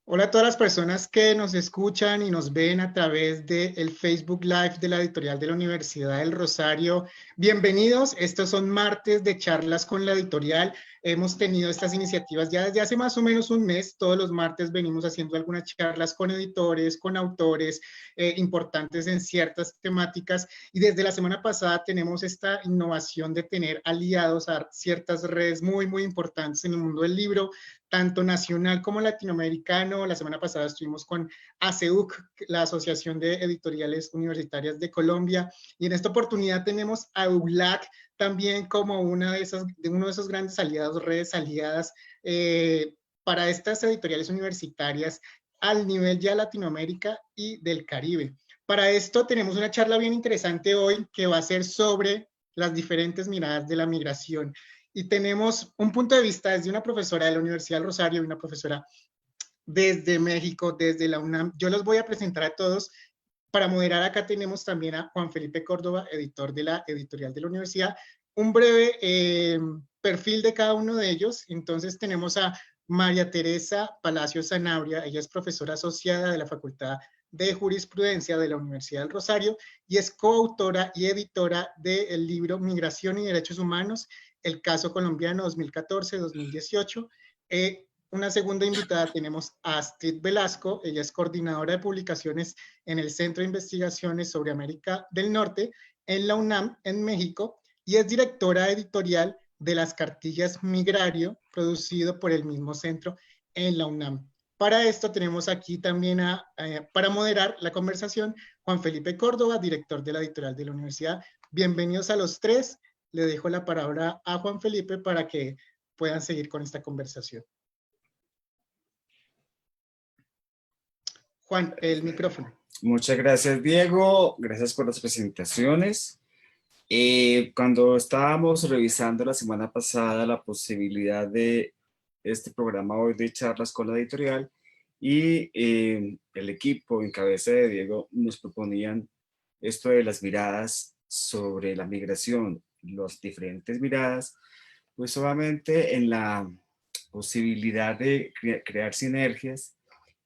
Hola a todas las personas que nos escuchan y nos ven a través del Facebook Live de la editorial de la Universidad del Rosario. Bienvenidos, estos son martes de charlas con la editorial. Hemos tenido estas iniciativas ya desde hace más o menos un mes. Todos los martes venimos haciendo algunas charlas con editores, con autores importantes en ciertas temáticas. Y desde la semana pasada tenemos esta innovación de tener aliados a ciertas redes muy importantes en el mundo del libro, tanto nacional como latinoamericano. La semana pasada estuvimos con ACEUC, la Asociación de Editoriales Universitarias de Colombia, y en esta oportunidad tenemos a ULAC también como uno de esos grandes aliados, redes aliadas para estas editoriales universitarias al nivel ya Latinoamérica y del Caribe. Para esto tenemos una charla bien interesante hoy que va a ser sobre las diferentes miradas de la migración. Y tenemos un punto de vista desde una profesora de la Universidad del Rosario y una profesora desde México, desde la UNAM. Yo los voy a presentar a todos. Para moderar acá tenemos también a Juan Felipe Córdoba, editor de la editorial de la universidad. Un breve perfil de cada uno de ellos. Entonces tenemos a María Teresa Palacio Sanabria. Ella es profesora asociada de la Facultad de Jurisprudencia de la Universidad del Rosario y es coautora y editora del libro Migración y Derechos Humanos, el caso colombiano 2014-2018. Una segunda invitada tenemos a Astrid Velasco. Ella es coordinadora de publicaciones en el Centro de Investigaciones sobre América del Norte en la UNAM, en México, y es directora editorial de las cartillas Migrario, producido por el mismo centro en la UNAM. Para esto tenemos aquí también para moderar la conversación, Juan Felipe Córdoba, director de la editorial de la universidad. Bienvenidos a los tres. Le dejo la palabra a Juan Felipe para que puedan seguir con esta conversación. Juan, el micrófono. Muchas gracias, Diego. Gracias por las presentaciones. Cuando estábamos revisando la semana pasada la posibilidad de este programa hoy de charlas con la editorial y el equipo en cabeza de Diego nos proponían esto de las miradas sobre la migración, las diferentes miradas, pues obviamente en la posibilidad de crear sinergias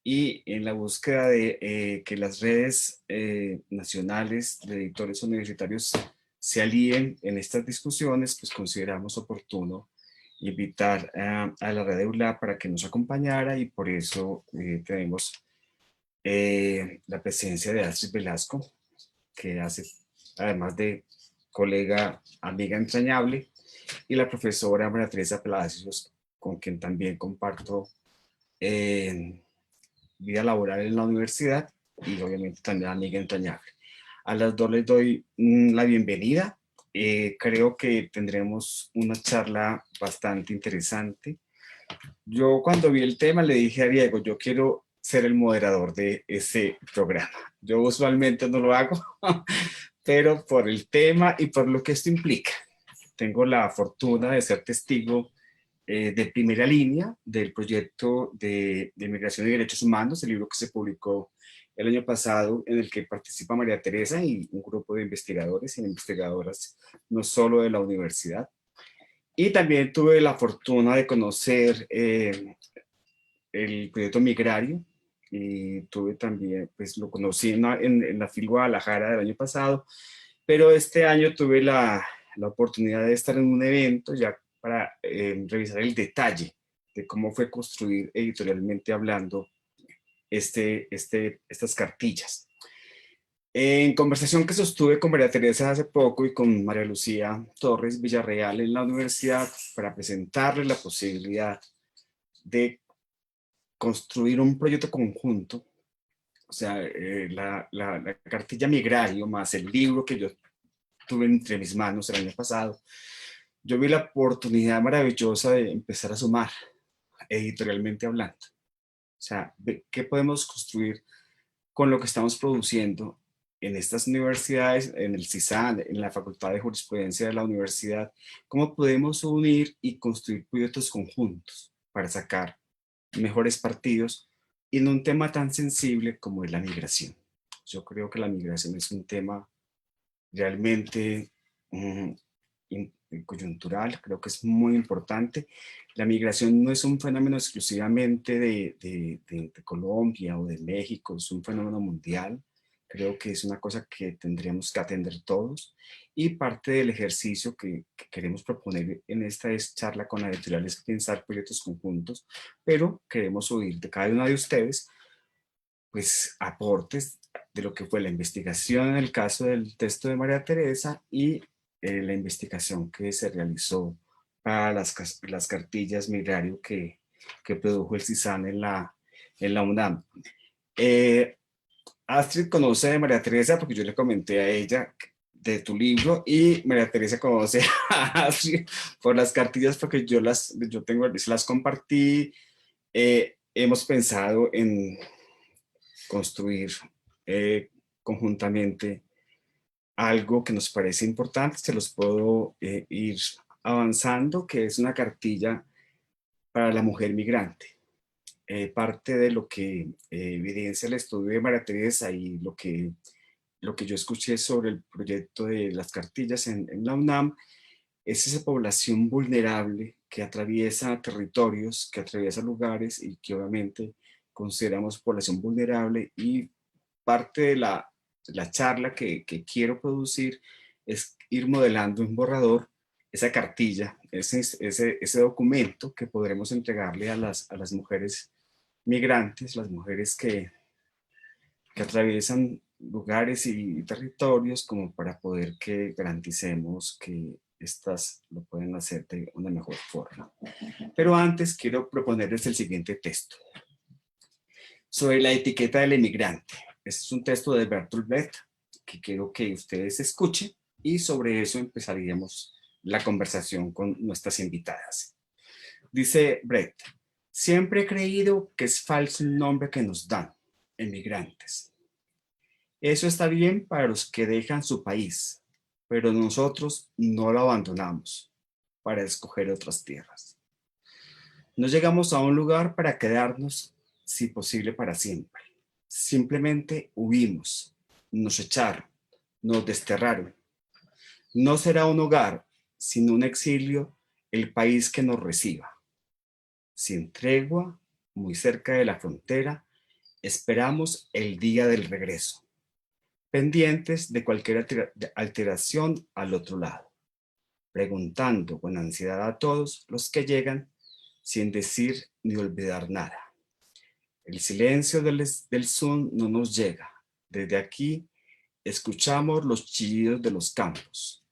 y en la búsqueda de que las redes nacionales de editores universitarios se alíen en estas discusiones, pues consideramos oportuno invitar a la red de ULA para que nos acompañara y por eso tenemos la presencia de Astrid Velasco, que hace, además de colega, amiga entrañable, y la profesora María Teresa Palacios, con quien también comparto vida laboral en la universidad y obviamente también amiga entrañable. A las dos les doy la bienvenida. Creo que tendremos una charla bastante interesante. Yo cuando vi el tema le dije a Diego, yo quiero ser el moderador de ese programa. Yo usualmente no lo hago, pero por el tema y por lo que esto implica. Tengo la fortuna de ser testigo de primera línea del proyecto de Migración y Derechos Humanos, el libro que se publicó el año pasado, en el que participa María Teresa y un grupo de investigadores y investigadoras, no solo de la universidad. Y también tuve la fortuna de conocer el proyecto Migrario, y tuve también, pues lo conocí en la FIL Guadalajara del año pasado, pero este año tuve la oportunidad de estar en un evento ya para revisar el detalle de cómo fue construir editorialmente hablando estas cartillas. En conversación que sostuve con María Teresa hace poco y con María Lucía Torres Villarreal en la universidad para presentarle la posibilidad de construir un proyecto conjunto, o sea, la cartilla Migrario más el libro que yo tuve entre mis manos el año pasado, yo vi la oportunidad maravillosa de empezar a sumar, editorialmente hablando. O sea, ¿qué podemos construir con lo que estamos produciendo en estas universidades, en el CISAN, en la Facultad de Jurisprudencia de la universidad? ¿Cómo podemos unir y construir proyectos conjuntos para sacar mejores partidos y en un tema tan sensible como es la migración? Yo creo que la migración es un tema realmente coyuntural, creo que es muy importante. La migración no es un fenómeno exclusivamente de Colombia o de México, es un fenómeno mundial. Creo que es una cosa que tendríamos que atender todos, y parte del ejercicio que queremos proponer en esta charla con la editorial es pensar proyectos conjuntos, pero queremos oír de cada uno de ustedes pues aportes de lo que fue la investigación en el caso del texto de María Teresa y la investigación que se realizó para las cartillas migrario que produjo el CISAN en la UNAM. Astrid conoce de María Teresa porque yo le comenté a ella de tu libro, y María Teresa conoce a Astrid por las cartillas porque yo tengo, se las compartí. Hemos pensado en construir conjuntamente algo que nos parece importante, se los puedo ir avanzando, que es una cartilla para la mujer migrante. Parte de lo que evidencia el estudio de María Teresa y lo que yo escuché sobre el proyecto de las cartillas en la UNAM es esa población vulnerable que atraviesa territorios, que atraviesa lugares y que obviamente consideramos población vulnerable, y parte de la charla que quiero producir es ir modelando un borrador, esa cartilla, ese documento que podremos entregarle a las mujeres migrantes, las mujeres que atraviesan lugares y territorios, como para poder que garanticemos que estas lo pueden hacer de una mejor forma. Pero antes quiero proponerles el siguiente texto. Sobre la etiqueta del emigrante. Este es un texto de Bertolt Brecht que quiero que ustedes escuchen, y sobre eso empezaríamos la conversación con nuestras invitadas. Dice Brecht: siempre he creído que es falso el nombre que nos dan, emigrantes. Eso está bien para los que dejan su país, pero nosotros no lo abandonamos para escoger otras tierras. No llegamos a un lugar para quedarnos, si posible para siempre. Simplemente huimos, nos echaron, nos desterraron. No será un hogar, sino un exilio, el país que nos reciba. Sin tregua, muy cerca de la frontera, esperamos el día del regreso, pendientes de cualquier alteración al otro lado, preguntando con ansiedad a todos los que llegan sin decir ni olvidar nada. El silencio del Zoom no nos llega. Desde aquí escuchamos los chillidos de los campos.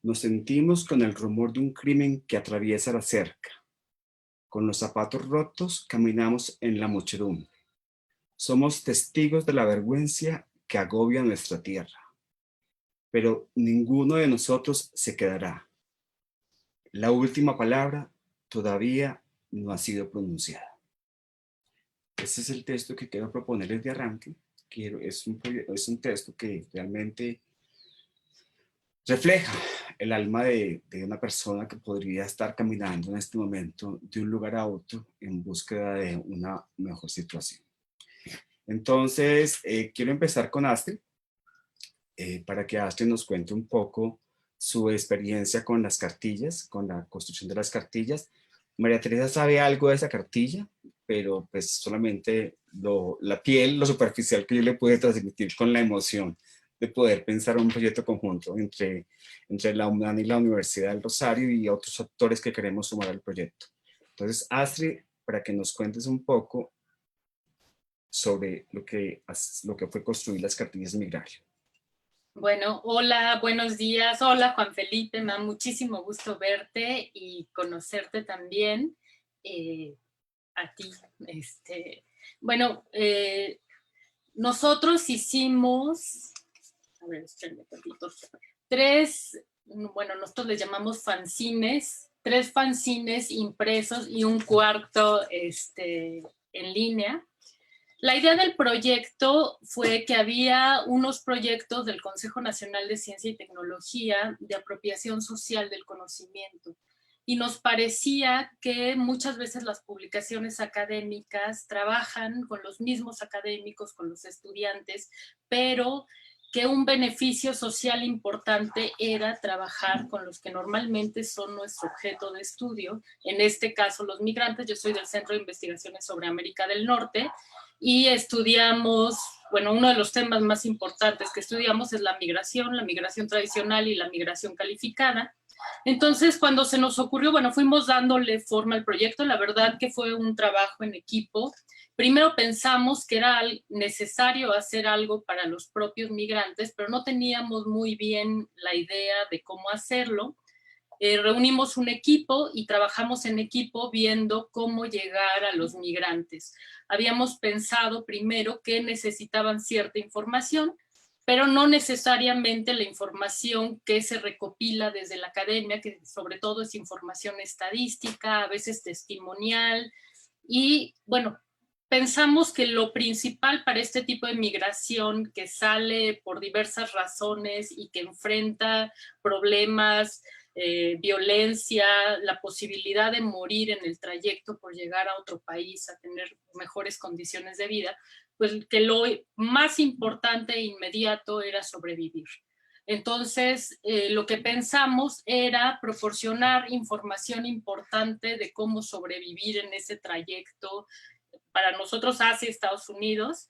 Nos sentimos con el rumor de un crimen que atraviesa la cerca. Con los zapatos rotos caminamos en la muchedumbre. Somos testigos de la vergüenza que agobia nuestra tierra. Pero ninguno de nosotros se quedará. La última palabra todavía no ha sido pronunciada. Este es el texto que quiero proponerles de arranque. Es un texto que realmente refleja el alma de una persona que podría estar caminando en este momento de un lugar a otro en búsqueda de una mejor situación. Entonces, quiero empezar con Astrid, para que Astrid nos cuente un poco su experiencia con las cartillas, con la construcción de las cartillas. María Teresa sabe algo de esa cartilla, pero pues solamente la piel, lo superficial que yo le pude transmitir con la emoción de poder pensar un proyecto conjunto entre la UNAM y la Universidad del Rosario y otros actores que queremos sumar al proyecto. Entonces, Astrid, para que nos cuentes un poco sobre lo que fue construir las cartillas migrario. Bueno, hola, buenos días. Hola, Juan Felipe, me da muchísimo gusto verte y conocerte también. A ti. Bueno, nosotros hicimos, a ver, espérenme tantito, nosotros les llamamos fanzines, 3 fanzines impresos y un cuarto en línea. La idea del proyecto fue que había unos proyectos del Consejo Nacional de Ciencia y Tecnología de apropiación social del conocimiento, y nos parecía que muchas veces las publicaciones académicas trabajan con los mismos académicos, con los estudiantes, pero que un beneficio social importante era trabajar con los que normalmente son nuestro objeto de estudio, en este caso los migrantes. Yo soy del Centro de Investigaciones sobre América del Norte y estudiamos, bueno, uno de los temas más importantes que estudiamos es la migración tradicional y la migración calificada. Entonces, cuando se nos ocurrió, bueno, fuimos dándole forma al proyecto. La verdad que fue un trabajo en equipo. Primero pensamos que era necesario hacer algo para los propios migrantes, pero no teníamos muy bien la idea de cómo hacerlo. Reunimos un equipo y trabajamos en equipo viendo cómo llegar a los migrantes. Habíamos pensado primero que necesitaban cierta información, pero no necesariamente la información que se recopila desde la academia, que sobre todo es información estadística, a veces testimonial, y bueno, pensamos que lo principal para este tipo de migración que sale por diversas razones y que enfrenta problemas, violencia, la posibilidad de morir en el trayecto por llegar a otro país, a tener mejores condiciones de vida, pues que lo más importante e inmediato era sobrevivir. Entonces, lo que pensamos era proporcionar información importante de cómo sobrevivir en ese trayecto para nosotros hacia Estados Unidos,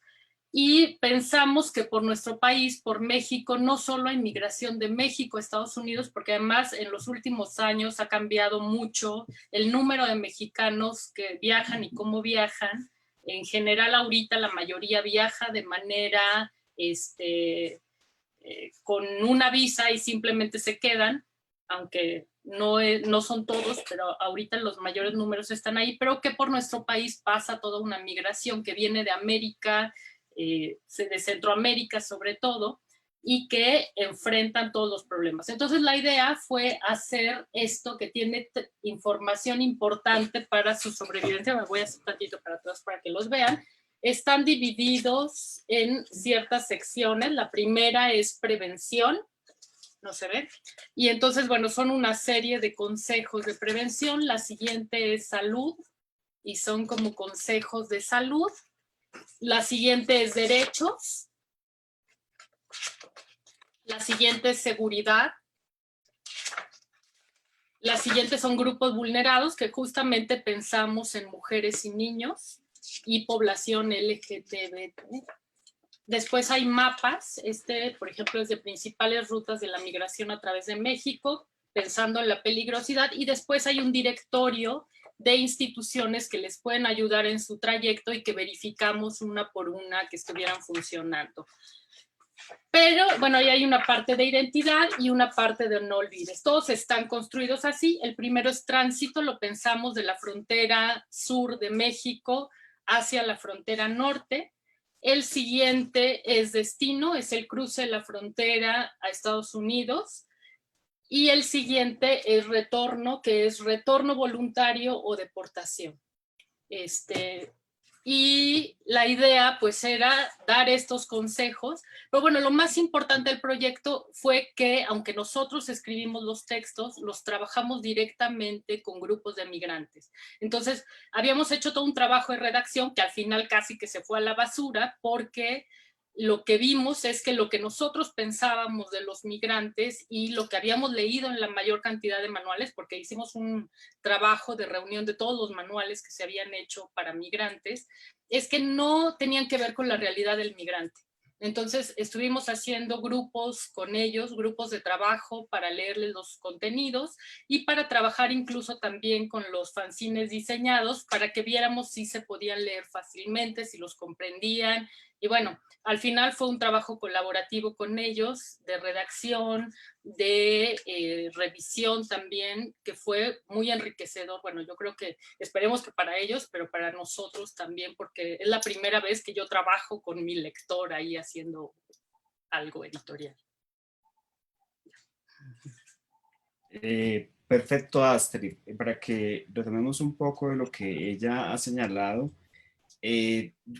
y pensamos que por nuestro país, por México, no solo hay migración de México a Estados Unidos, porque además en los últimos años ha cambiado mucho el número de mexicanos que viajan y cómo viajan. En general, ahorita la mayoría viaja de manera con una visa y simplemente se quedan, aunque no son todos, pero ahorita los mayores números están ahí, pero que por nuestro país pasa toda una migración que viene de América, de Centroamérica sobre todo, y que enfrentan todos los problemas. Entonces la idea fue hacer esto que tiene información importante para su sobrevivencia. Me voy a hacer un tantito para atrás para que los vean. Están divididos en ciertas secciones. La primera es prevención, no se ve, y entonces, bueno, son una serie de consejos de prevención. La siguiente es salud, y son como consejos de salud. La siguiente es derechos. La siguiente es seguridad. La siguiente son grupos vulnerados, que justamente pensamos en mujeres y niños, y población LGTB. Después hay mapas, por ejemplo, es de principales rutas de la migración a través de México, pensando en la peligrosidad, y después hay un directorio de instituciones que les pueden ayudar en su trayecto y que verificamos una por una que estuvieran funcionando. Pero, bueno, ahí hay una parte de identidad y una parte de no olvides. Todos están construidos así. El primero es tránsito, lo pensamos de la frontera sur de México hacia la frontera norte. El siguiente es destino, es el cruce de la frontera a Estados Unidos. Y el siguiente es retorno, que es retorno voluntario o deportación. Y la idea pues era dar estos consejos, pero bueno, lo más importante del proyecto fue que aunque nosotros escribimos los textos, los trabajamos directamente con grupos de migrantes. Entonces habíamos hecho todo un trabajo de redacción que al final casi que se fue a la basura, porque lo que vimos es que lo que nosotros pensábamos de los migrantes y lo que habíamos leído en la mayor cantidad de manuales, porque hicimos un trabajo de reunión de todos los manuales que se habían hecho para migrantes, es que no tenían que ver con la realidad del migrante. Entonces estuvimos haciendo grupos con ellos, grupos de trabajo para leerles los contenidos y para trabajar incluso también con los fanzines diseñados para que viéramos si se podían leer fácilmente, si los comprendían. Y bueno, al final fue un trabajo colaborativo con ellos, de redacción, de revisión también, que fue muy enriquecedor. Bueno, yo creo que esperemos que para ellos, pero para nosotros también, porque es la primera vez que yo trabajo con mi lector ahí haciendo algo editorial. Perfecto, Astrid. Para que retomemos un poco de lo que ella ha señalado,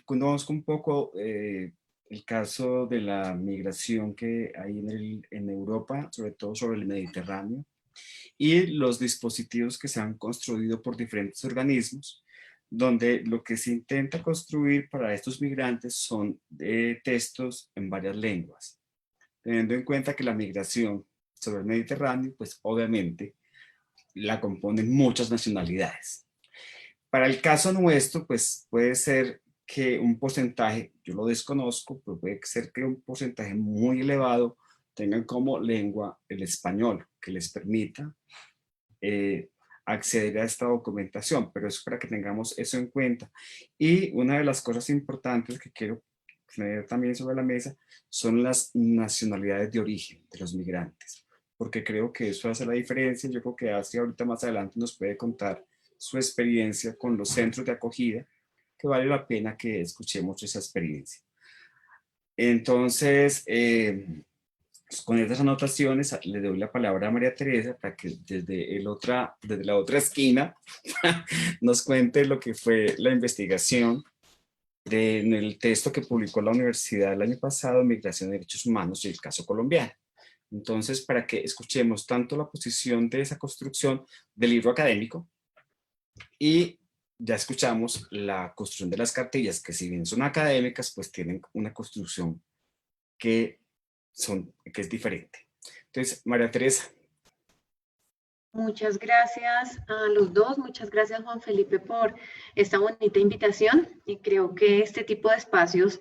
conozco un poco el caso de la migración que hay en Europa, sobre todo sobre el Mediterráneo, y los dispositivos que se han construido por diferentes organismos, donde lo que se intenta construir para estos migrantes son textos en varias lenguas. teniendo en cuenta que la migración sobre el Mediterráneo, pues obviamente la componen muchas nacionalidades. Para el caso nuestro, pues puede ser que un porcentaje, yo lo desconozco, pero puede ser que un porcentaje muy elevado tengan como lengua el español, que les permita acceder a esta documentación, pero es para que tengamos eso en cuenta. Y una de las cosas importantes que quiero poner también sobre la mesa son las nacionalidades de origen de los migrantes, porque creo que eso hace la diferencia. Yo creo que Astrid ahorita más adelante nos puede contar su experiencia con los centros de acogida, que vale la pena que escuchemos esa experiencia. Entonces, con estas anotaciones le doy la palabra a María Teresa para que desde la otra esquina nos cuente lo que fue la investigación en el texto que publicó la universidad el año pasado, Migración y Derechos Humanos y el caso colombiano. Entonces, para que escuchemos tanto la posición de esa construcción del libro académico, y ya escuchamos la construcción de las cartillas, que si bien son académicas, pues tienen una construcción que es diferente. Entonces, María Teresa. Muchas gracias a los dos, muchas gracias Juan Felipe por esta bonita invitación, y creo que este tipo de espacios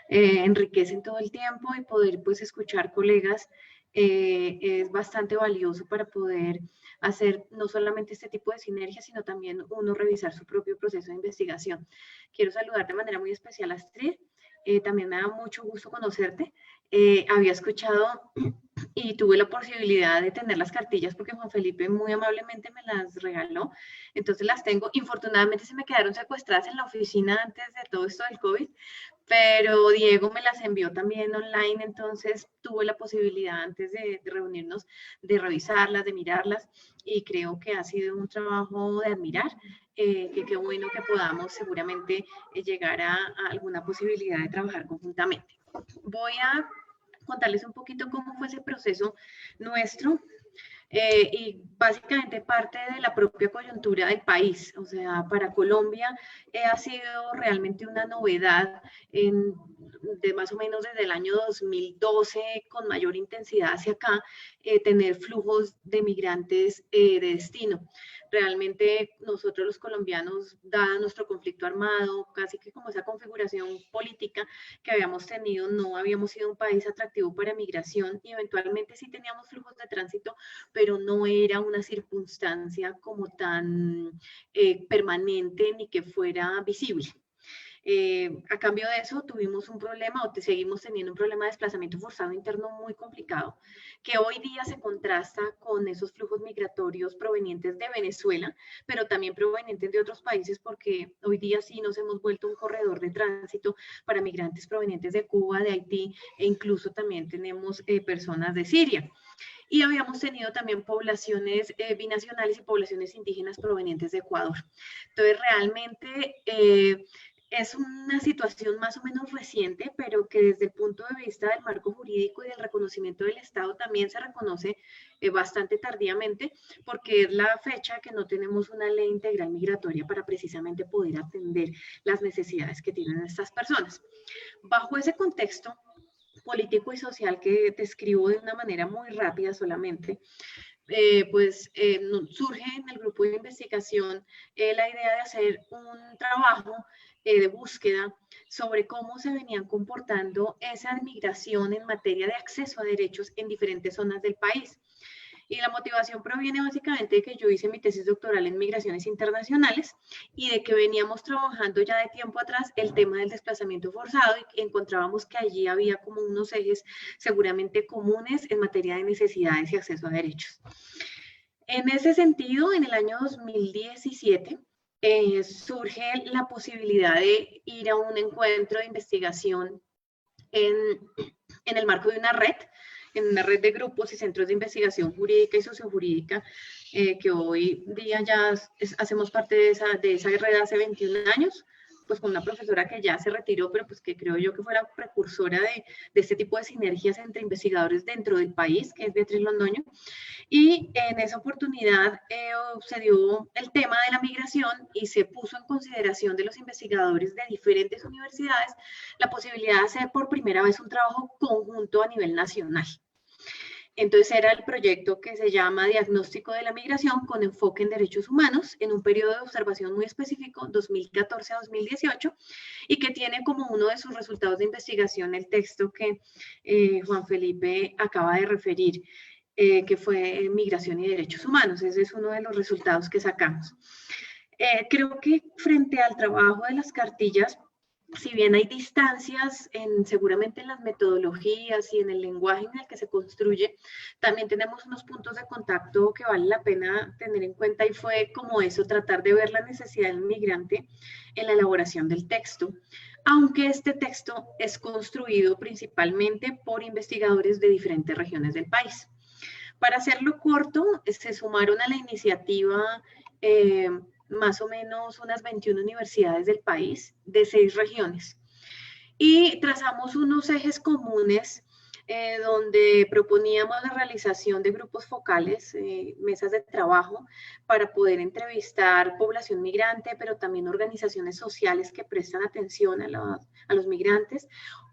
enriquecen todo el tiempo, y poder pues escuchar colegas es bastante valioso para poder hacer no solamente este tipo de sinergia, sino también uno revisar su propio proceso de investigación. Quiero saludar de manera muy especial a Astrid, también me da mucho gusto conocerte. Había escuchado y tuve la posibilidad de tener las cartillas porque Juan Felipe muy amablemente me las regaló, entonces las tengo. Infortunadamente se me quedaron secuestradas en la oficina antes de todo esto del COVID, pero Diego me las envió también online, entonces tuve la posibilidad antes de reunirnos de revisarlas, de mirarlas, y creo que ha sido un trabajo de admirar, que qué bueno que podamos seguramente llegar a alguna posibilidad de trabajar conjuntamente. Voy a contarles un poquito cómo fue ese proceso nuestro. Y básicamente parte de la propia coyuntura del país. O sea, para Colombia ha sido realmente una novedad de más o menos desde el año 2012, con mayor intensidad hacia acá, tener flujos de migrantes de destino. Realmente nosotros los colombianos, dado nuestro conflicto armado, casi que como esa configuración política que habíamos tenido, no habíamos sido un país atractivo para migración, y eventualmente sí teníamos flujos de tránsito, pero no era una circunstancia como tan permanente ni que fuera visible. A cambio de eso tuvimos un problema, o seguimos teniendo un problema de desplazamiento forzado interno muy complicado, que hoy día se contrasta con esos flujos migratorios provenientes de Venezuela, pero también provenientes de otros países, porque hoy día sí nos hemos vuelto un corredor de tránsito para migrantes provenientes de Cuba, de Haití, e incluso también tenemos personas de Siria. Y habíamos tenido también poblaciones binacionales y poblaciones indígenas provenientes de Ecuador. Entonces, realmente es una situación más o menos reciente, pero que desde el punto de vista del marco jurídico y del reconocimiento del Estado también se reconoce bastante tardíamente, porque es la fecha que no tenemos una ley integral migratoria para precisamente poder atender las necesidades que tienen estas personas. Bajo ese contexto político y social que describo de una manera muy rápida solamente, surge en el grupo de investigación la idea de hacer un trabajo de búsqueda sobre cómo se venían comportando esa migración en materia de acceso a derechos en diferentes zonas del país. Y la motivación proviene básicamente de que yo hice mi tesis doctoral en migraciones internacionales, y de que veníamos trabajando ya de tiempo atrás el tema del desplazamiento forzado, y encontrábamos que allí había como unos ejes seguramente comunes en materia de necesidades y acceso a derechos. En ese sentido, en el año 2017, surge la posibilidad de ir a un encuentro de investigación en el marco de una red de grupos y centros de investigación jurídica y sociojurídica, que hoy día ya hacemos parte de esa red hace 21 años, pues con una profesora que ya se retiró, pero pues que creo yo que fue la precursora de este tipo de sinergias entre investigadores dentro del país, que es Beatriz Londoño. Y en esa oportunidad se dio el tema de la migración y se puso en consideración de los investigadores de diferentes universidades la posibilidad de hacer por primera vez un trabajo conjunto a nivel nacional. Entonces era el proyecto que se llama Diagnóstico de la Migración con enfoque en derechos humanos en un periodo de observación muy específico, 2014 a 2018, y que tiene como uno de sus resultados de investigación el texto que Juan Felipe acaba de referir, que fue Migración y Derechos Humanos. Ese es uno de los resultados que sacamos. Creo que frente al trabajo de las cartillas, si bien hay distancias seguramente en las metodologías y en el lenguaje en el que se construye, también tenemos unos puntos de contacto que vale la pena tener en cuenta, y fue como eso, tratar de ver la necesidad del migrante en la elaboración del texto, aunque este texto es construido principalmente por investigadores de diferentes regiones del país. Para hacerlo corto, se sumaron a la iniciativa más o menos unas 21 universidades del país, de 6 regiones. Y trazamos unos ejes comunes donde proponíamos la realización de grupos focales, mesas de trabajo, para poder entrevistar población migrante, pero también organizaciones sociales que prestan atención a los migrantes,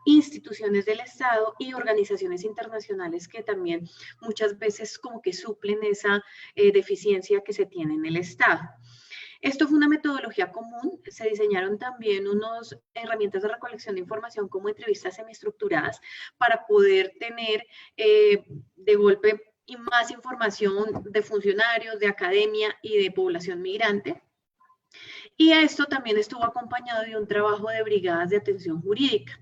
instituciones del Estado y organizaciones internacionales que también muchas veces como que suplen esa deficiencia que se tiene en el Estado. Esto fue una metodología común. Se diseñaron también unas herramientas de recolección de información como entrevistas semiestructuradas para poder tener de golpe y más información de funcionarios, de academia y de población migrante. Y esto también estuvo acompañado de un trabajo de brigadas de atención jurídica.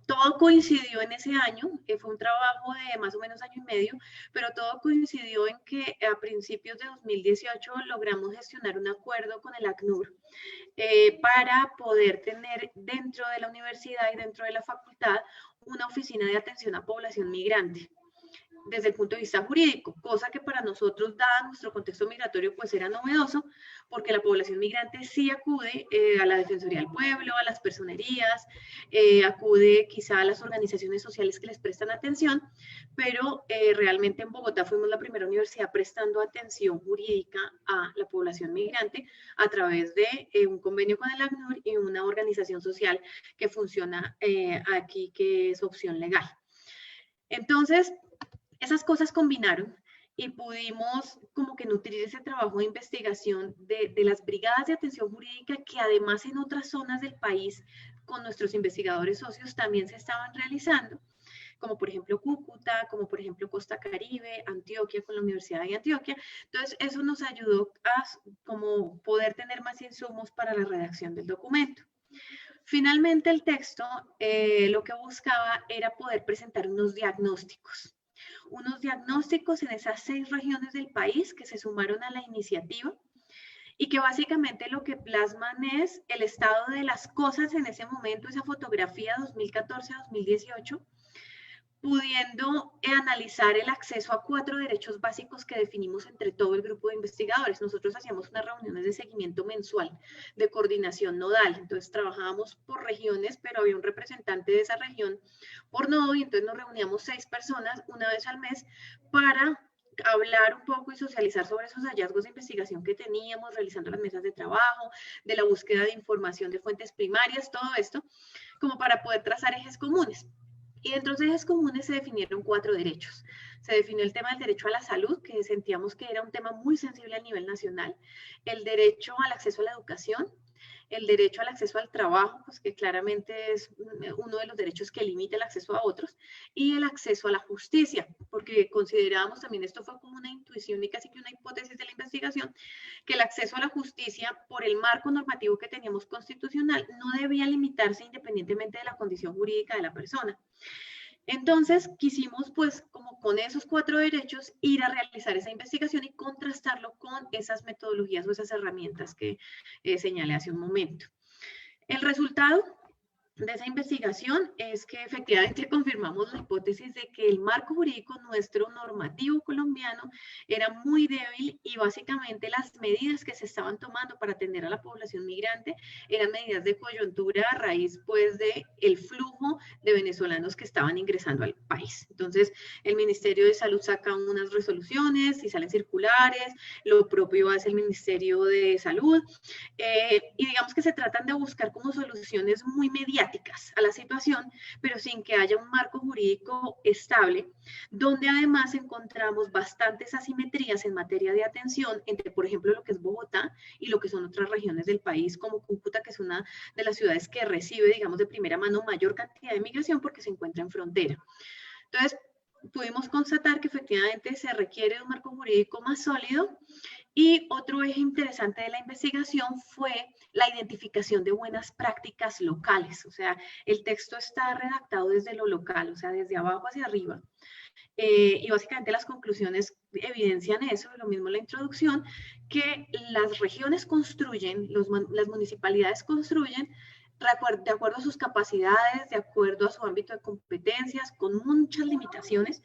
Todo coincidió en ese año, que fue un trabajo de más o menos año y medio, pero todo coincidió en que a principios de 2018 logramos gestionar un acuerdo con el ACNUR para poder tener dentro de la universidad y dentro de la facultad una oficina de atención a población migrante desde el punto de vista jurídico, cosa que para nosotros, dado nuestro contexto migratorio, pues era novedoso, porque la población migrante sí acude a la Defensoría del Pueblo, a las personerías, acude quizá a las organizaciones sociales que les prestan atención, pero realmente en Bogotá fuimos la primera universidad prestando atención jurídica a la población migrante a través de un convenio con el ACNUR y una organización social que funciona aquí, que es Opción Legal. Entonces, esas cosas combinaron y pudimos como que nutrir ese trabajo de investigación de las brigadas de atención jurídica, que además en otras zonas del país con nuestros investigadores socios también se estaban realizando, como por ejemplo Cúcuta, como por ejemplo Costa Caribe, Antioquia, con la Universidad de Antioquia. Entonces eso nos ayudó a como poder tener más insumos para la redacción del documento. Finalmente el texto lo que buscaba era poder presentar unos diagnósticos en esas 6 regiones del país que se sumaron a la iniciativa y que básicamente lo que plasman es el estado de las cosas en ese momento, esa fotografía 2014-2018, pudiendo analizar el acceso a 4 derechos básicos que definimos entre todo el grupo de investigadores. Nosotros hacíamos unas reuniones de seguimiento mensual, de coordinación nodal, entonces trabajábamos por regiones, pero había un representante de esa región por nodo, y entonces nos reuníamos 6 personas una vez al mes para hablar un poco y socializar sobre esos hallazgos de investigación que teníamos, realizando las mesas de trabajo, de la búsqueda de información de fuentes primarias, todo esto, como para poder trazar ejes comunes. Y dentro de ejes comunes se definieron 4 derechos. Se definió el tema del derecho a la salud, que sentíamos que era un tema muy sensible a nivel nacional, el derecho al acceso a la educación, el derecho al acceso al trabajo, pues que claramente es uno de los derechos que limita el acceso a otros, y el acceso a la justicia, porque considerábamos también, esto fue como una intuición y casi que una hipótesis de la investigación, que el acceso a la justicia, por el marco normativo que teníamos constitucional, no debía limitarse independientemente de la condición jurídica de la persona. Entonces, quisimos, pues, como con esos 4 derechos, ir a realizar esa investigación y contrastarlo con esas metodologías o esas herramientas que señalé hace un momento. El resultado de esa investigación es que efectivamente confirmamos la hipótesis de que el marco jurídico nuestro normativo colombiano era muy débil y básicamente las medidas que se estaban tomando para atender a la población migrante eran medidas de coyuntura a raíz pues de el flujo de venezolanos que estaban ingresando al país. Entonces el Ministerio de Salud saca unas resoluciones y salen circulares, lo propio hace el Ministerio de Salud y digamos que se tratan de buscar como soluciones muy mediáticas a la situación, pero sin que haya un marco jurídico estable, donde además encontramos bastantes asimetrías en materia de atención entre, por ejemplo, lo que es Bogotá y lo que son otras regiones del país, como Cúcuta, que es una de las ciudades que recibe, digamos, de primera mano mayor cantidad de migración porque se encuentra en frontera. Entonces, pudimos constatar que efectivamente se requiere de un marco jurídico más sólido. Y otro eje interesante de la investigación fue la identificación de buenas prácticas locales. O sea, el texto está redactado desde lo local, o sea, desde abajo hacia arriba. Y básicamente las conclusiones evidencian eso, lo mismo en la introducción, que las regiones construyen, las municipalidades construyen de acuerdo a sus capacidades, de acuerdo a su ámbito de competencias, con muchas limitaciones,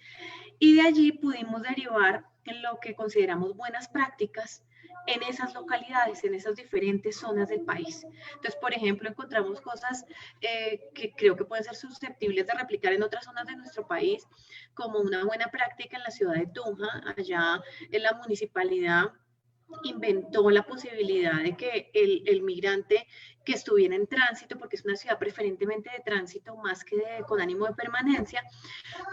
y de allí pudimos derivar en lo que consideramos buenas prácticas en esas localidades, en esas diferentes zonas del país. Entonces, por ejemplo, encontramos cosas que creo que pueden ser susceptibles de replicar en otras zonas de nuestro país, como una buena práctica en la ciudad de Tunja. Allá en la municipalidad inventó la posibilidad de que el migrante que estuviera en tránsito, porque es una ciudad preferentemente de tránsito más que con ánimo de permanencia,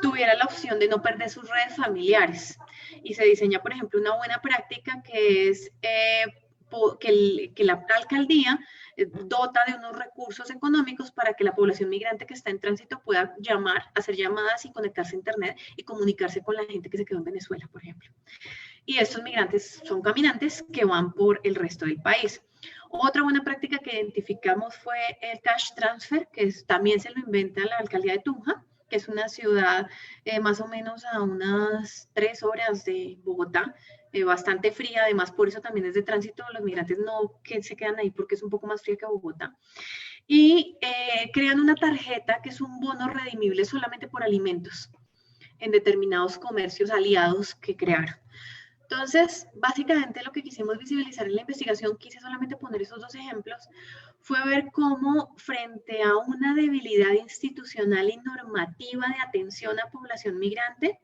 tuviera la opción de no perder sus redes familiares. Y se diseña, por ejemplo, una buena práctica que es que la alcaldía dota de unos recursos económicos para que la población migrante que está en tránsito pueda hacer llamadas y conectarse a internet y comunicarse con la gente que se quedó en Venezuela, por ejemplo. Y estos migrantes son caminantes que van por el resto del país. Otra buena práctica que identificamos fue el cash transfer, que también se lo inventa la alcaldía de Tunja, que es una ciudad más o menos a unas 3 horas de Bogotá, bastante fría, además por eso también es de tránsito, los migrantes no que se quedan ahí porque es un poco más fría que Bogotá. Y crean una tarjeta que es un bono redimible solamente por alimentos en determinados comercios aliados que crearon. Entonces, básicamente lo que quisimos visibilizar en la investigación, quise solamente poner esos 2 ejemplos, fue ver cómo frente a una debilidad institucional y normativa de atención a población migrante,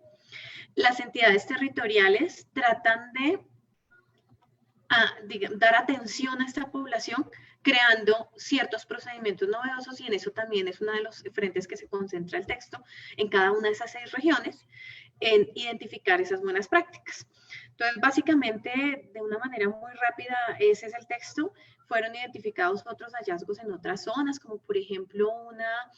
las entidades territoriales tratan de dar atención a esta población creando ciertos procedimientos novedosos, y en eso también es uno de los frentes que se concentra el texto en cada una de esas 6 regiones, en identificar esas buenas prácticas. Entonces, básicamente, de una manera muy rápida, ese es el texto. Fueron identificados otros hallazgos en otras zonas, como por ejemplo una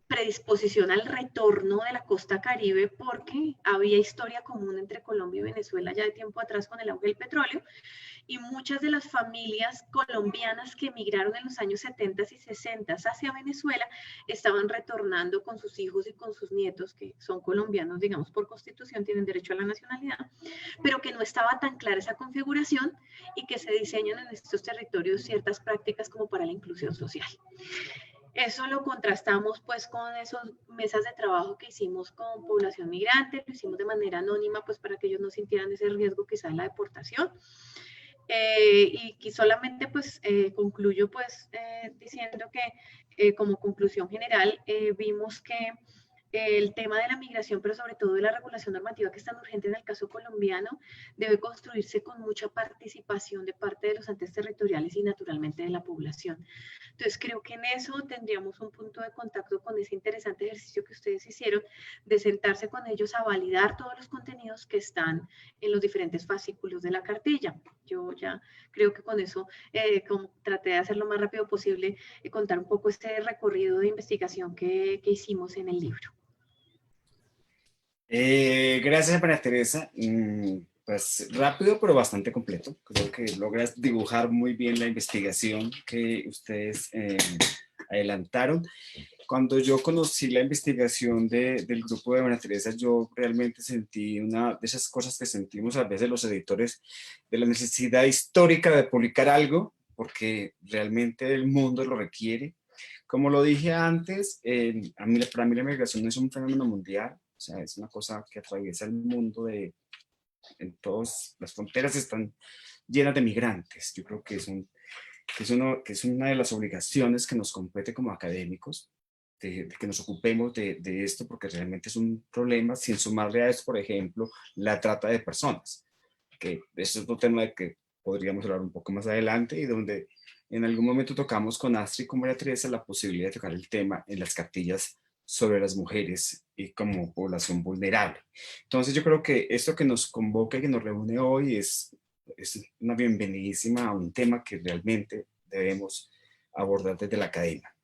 predisposición al retorno de la costa Caribe, porque había historia común entre Colombia y Venezuela ya de tiempo atrás con el auge del petróleo, y muchas de las familias colombianas que emigraron en los años 70 y 60 hacia Venezuela estaban retornando con sus hijos y con sus nietos, que son colombianos, digamos, por constitución, tienen derecho a la nacionalidad, pero que no estaba tan clara esa configuración y que se diseñan en estos territorios ciertas prácticas como para la inclusión social. Eso lo contrastamos pues con esas mesas de trabajo que hicimos con población migrante, lo hicimos de manera anónima pues para que ellos no sintieran ese riesgo quizá de la deportación. Y solamente pues concluyo pues diciendo que como conclusión general vimos que el tema de la migración, pero sobre todo de la regulación normativa que es tan urgente en el caso colombiano, debe construirse con mucha participación de parte de los entes territoriales y naturalmente de la población. Entonces creo que en eso tendríamos un punto de contacto con ese interesante ejercicio que ustedes hicieron, de sentarse con ellos a validar todos los contenidos que están en los diferentes fascículos de la cartilla. Yo ya creo que con eso como traté de hacer lo más rápido posible, contar un poco este recorrido de investigación que hicimos en el libro. Gracias, María Teresa. Pues rápido, pero bastante completo. Creo que logras dibujar muy bien la investigación que ustedes adelantaron. Cuando yo conocí la investigación del grupo de María Teresa, yo realmente sentí una de esas cosas que sentimos a veces los editores, de la necesidad histórica de publicar algo, porque realmente el mundo lo requiere. Como lo dije antes, para mí la migración no es un fenómeno mundial, o sea, es una cosa que atraviesa el mundo en todas las fronteras están llenas de migrantes. Yo creo que es una de las obligaciones que nos compete como académicos, de que nos ocupemos de esto, porque realmente es un problema, sin sumarle a esto, por ejemplo, la trata de personas, que eso es otro tema de que podríamos hablar un poco más adelante y donde en algún momento tocamos con Astrid y con María Teresa la posibilidad de tocar el tema en las cartillas sobre las mujeres y como población vulnerable. Entonces yo creo que esto que nos convoca y que nos reúne hoy es una bienvenidísima a un tema que realmente debemos abordar desde la academia.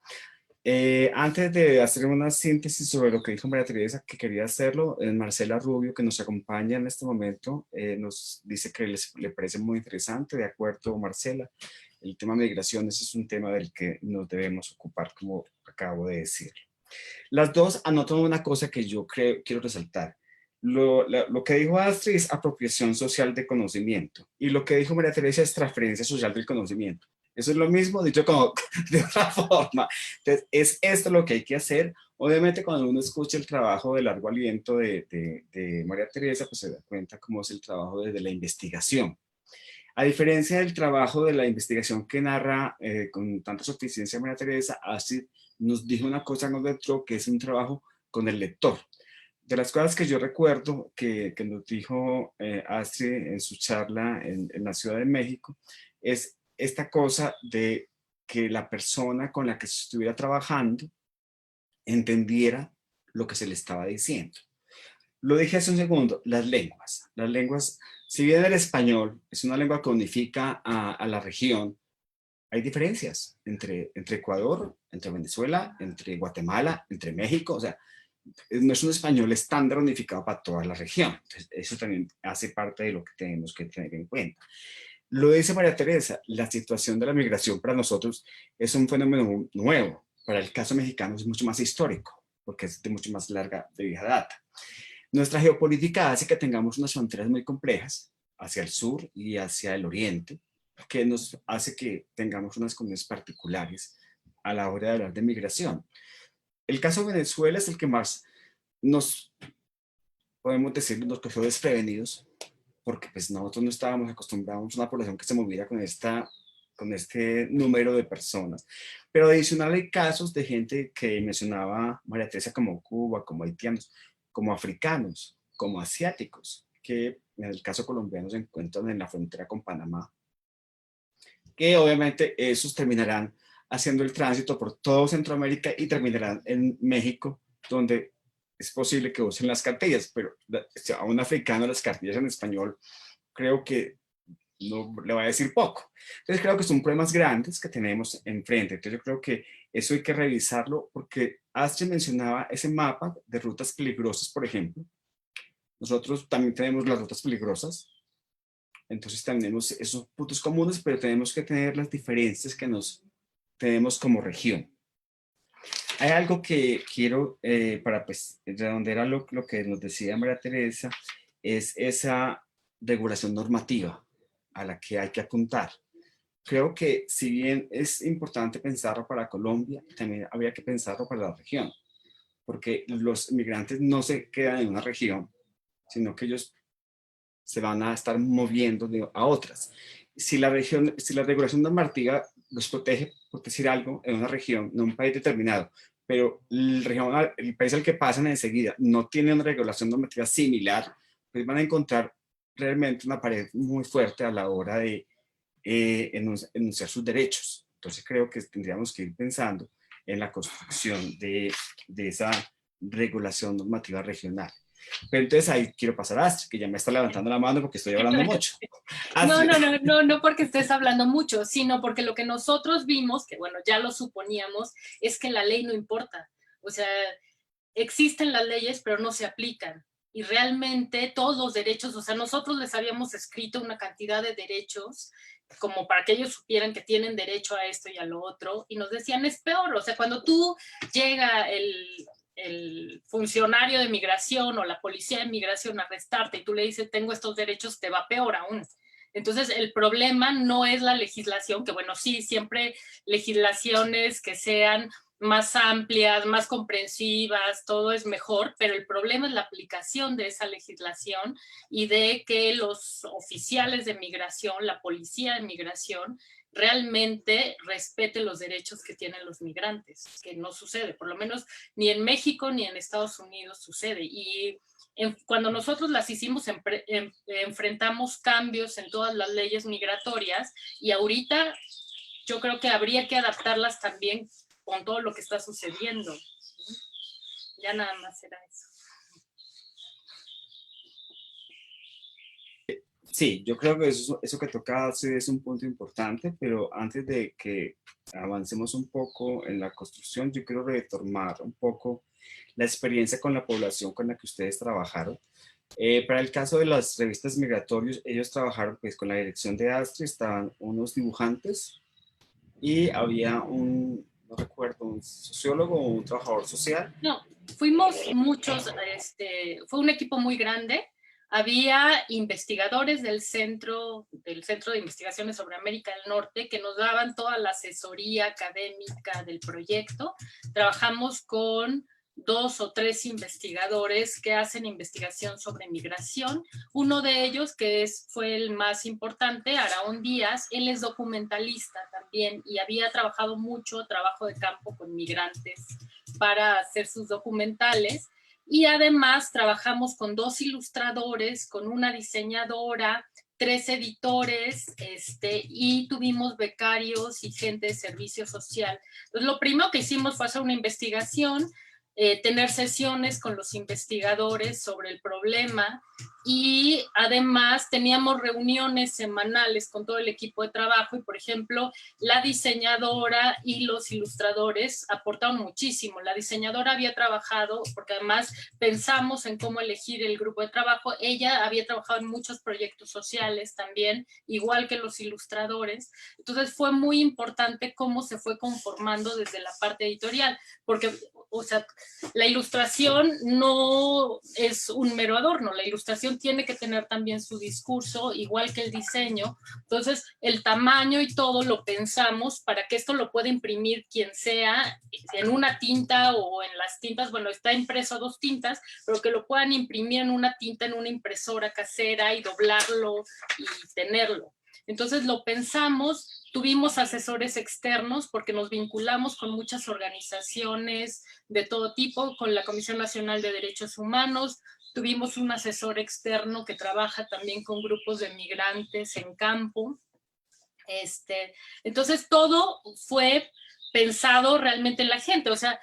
Antes de hacer una síntesis sobre lo que dijo María Teresa, que quería hacerlo, Marcela Rubio, que nos acompaña en este momento, nos dice que le parece muy interesante. De acuerdo, Marcela, el tema de migraciones es un tema del que nos debemos ocupar, como acabo de decir. Las dos anotan una cosa que yo quiero resaltar. Lo que dijo Astrid es apropiación social de conocimiento y lo que dijo María Teresa es transferencia social del conocimiento. Eso es lo mismo, dicho como de otra forma. Entonces, es esto lo que hay que hacer. Obviamente, cuando uno escucha el trabajo de largo aliento de María Teresa, pues se da cuenta cómo es el trabajo desde la investigación. A diferencia del trabajo de la investigación que narra con tanta suficiencia María Teresa, Astrid nos dijo una cosa, nos demostró que es un trabajo con el lector. De las cosas que yo recuerdo que nos dijo Astrid en su charla en la Ciudad de México, es esta cosa de que la persona con la que se estuviera trabajando entendiera lo que se le estaba diciendo. Lo dije hace un segundo, las lenguas, si bien el español es una lengua que unifica a la región, hay diferencias entre Ecuador, entre Venezuela, entre Guatemala, entre México, o sea, no es un español estándar unificado para toda la región. Entonces, eso también hace parte de lo que tenemos que tener en cuenta. Lo dice María Teresa, la situación de la migración para nosotros es un fenómeno nuevo. Para el caso mexicano es mucho más histórico, porque es de mucho más larga, de vieja data. Nuestra geopolítica hace que tengamos unas fronteras muy complejas hacia el sur y hacia el oriente, que nos hace que tengamos unas condiciones particulares a la hora de hablar de migración. El caso de Venezuela es el que más nos, podemos decir, nos cogió desprevenidos, porque pues nosotros no estábamos acostumbrados a una población que se moviera con este número de personas. Pero adicional hay casos de gente que mencionaba María Teresa como Cuba, como haitianos, como africanos, como asiáticos, que en el caso colombiano se encuentran en la frontera con Panamá, que obviamente esos terminarán haciendo el tránsito por todo Centroamérica y terminarán en México, donde es posible que usen las cartillas, pero a un africano las cartillas en español creo que no le va a decir poco. Entonces creo que son problemas grandes que tenemos enfrente. Entonces yo creo que eso hay que revisarlo porque Astrid mencionaba ese mapa de rutas peligrosas, por ejemplo. Nosotros también tenemos las rutas peligrosas. Entonces tenemos esos puntos comunes, pero tenemos que tener las diferencias que nos tenemos como región. Hay algo que quiero, para pues redondear lo que nos decía María Teresa, es esa regulación normativa a la que hay que apuntar. Creo que si bien es importante pensarlo para Colombia, también habría que pensarlo para la región, porque los migrantes no se quedan en una región, sino que ellos se van a estar moviendo a otras. Si la regulación normativa los protege, por decir algo, en una región, no en un país determinado, pero el país al que pasan enseguida no tiene una regulación normativa similar, pues van a encontrar realmente una pared muy fuerte a la hora de enunciar sus derechos. Entonces creo que tendríamos que ir pensando en la construcción de esa regulación normativa regional. Pero entonces ahí quiero pasar a Astrid, que ya me está levantando la mano porque estoy hablando mucho. No porque estés hablando mucho, sino porque lo que nosotros vimos, que bueno, ya lo suponíamos, es que la ley no importa. O sea, existen las leyes, pero no se aplican. Y realmente todos los derechos, o sea, nosotros les habíamos escrito una cantidad de derechos como para que ellos supieran que tienen derecho a esto y a lo otro, y nos decían, es peor. O sea, cuando tú llega el funcionario de migración o la policía de migración a arrestarte y tú le dices, tengo estos derechos, te va peor aún. Entonces, el problema no es la legislación, que bueno, sí, siempre legislaciones que sean más amplias, más comprensivas, todo es mejor, pero el problema es la aplicación de esa legislación y de que los oficiales de migración, la policía de migración, realmente respete los derechos que tienen los migrantes, que no sucede, por lo menos ni en México ni en Estados Unidos sucede. Y cuando nosotros las hicimos, enfrentamos cambios en todas las leyes migratorias y ahorita yo creo que habría que adaptarlas también con todo lo que está sucediendo. Ya nada más era eso. Sí, yo creo que eso que tocas es un punto importante, pero antes de que avancemos un poco en la construcción, yo quiero retomar un poco la experiencia con la población con la que ustedes trabajaron. Para el caso de las revistas migratorios, ellos trabajaron pues con la dirección de ASTRI, estaban unos dibujantes y había no recuerdo, un sociólogo o un trabajador social. No, fuimos muchos, fue un equipo muy grande. Había investigadores del Centro de Investigaciones sobre América del Norte que nos daban toda la asesoría académica del proyecto. Trabajamos con 2 o 3 investigadores que hacen investigación sobre migración. Uno de ellos, fue el más importante, Araón Díaz, él es documentalista también y había trabajado mucho trabajo de campo con migrantes para hacer sus documentales. Y además trabajamos con 2 ilustradores, con una diseñadora, 3 editores, y tuvimos becarios y gente de servicio social. Entonces, lo primero que hicimos fue hacer una investigación, tener sesiones con los investigadores sobre el problema y además teníamos reuniones semanales con todo el equipo de trabajo y, por ejemplo, la diseñadora y los ilustradores aportaron muchísimo. La diseñadora había trabajado, porque además pensamos en cómo elegir el grupo de trabajo, ella había trabajado en muchos proyectos sociales también, igual que los ilustradores. Entonces fue muy importante cómo se fue conformando desde la parte editorial, porque, o sea, la ilustración no es un mero adorno, la ilustración tiene que tener también su discurso, igual que el diseño. Entonces, el tamaño y todo lo pensamos para que esto lo pueda imprimir quien sea en una tinta o en las tintas, bueno, está impreso a 2 tintas, pero que lo puedan imprimir en una tinta, en una impresora casera y doblarlo y tenerlo. Entonces lo pensamos, tuvimos asesores externos porque nos vinculamos con muchas organizaciones de todo tipo, con la Comisión Nacional de Derechos Humanos, tuvimos un asesor externo que trabaja también con grupos de migrantes en campo. Entonces todo fue pensado realmente en la gente, o sea,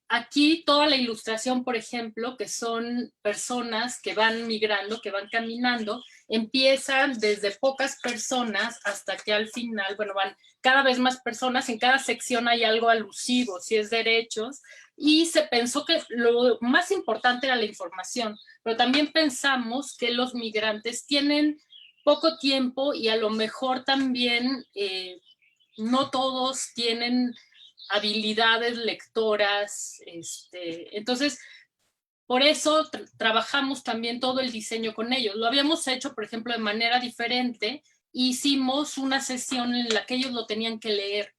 aquí toda la ilustración, por ejemplo, que son personas que van migrando, que van caminando, empiezan desde pocas personas hasta que al final, bueno, van cada vez más personas, en cada sección hay algo alusivo, si es derechos, y se pensó que lo más importante era la información, pero también pensamos que los migrantes tienen poco tiempo y a lo mejor también no todos tienen habilidades lectoras, entonces por eso trabajamos también todo el diseño con ellos. Lo habíamos hecho, por ejemplo, de manera diferente. Hicimos una sesión en la que ellos lo tenían que leer.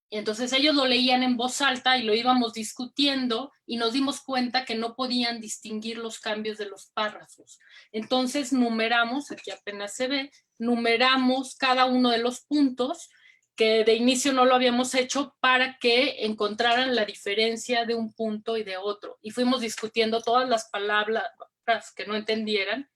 Entonces ellos lo leían en voz alta y lo íbamos discutiendo y nos dimos cuenta que no podían distinguir los cambios de los párrafos. Entonces numeramos, aquí apenas se ve, numeramos cada uno de los puntos que de inicio no lo habíamos hecho para que encontraran la diferencia de un punto y de otro. Y fuimos discutiendo todas las palabras que no entendieran.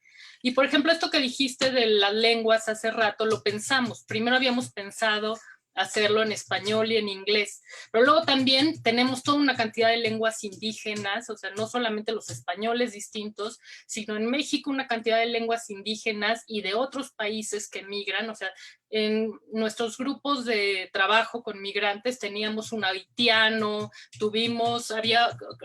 Y por ejemplo, esto que dijiste de las lenguas hace rato, lo pensamos. Primero habíamos pensado hacerlo en español y en inglés, pero luego también tenemos toda una cantidad de lenguas indígenas, o sea, no solamente los españoles distintos, sino en México una cantidad de lenguas indígenas y de otros países que migran, o sea, en nuestros grupos de trabajo con migrantes teníamos un haitiano,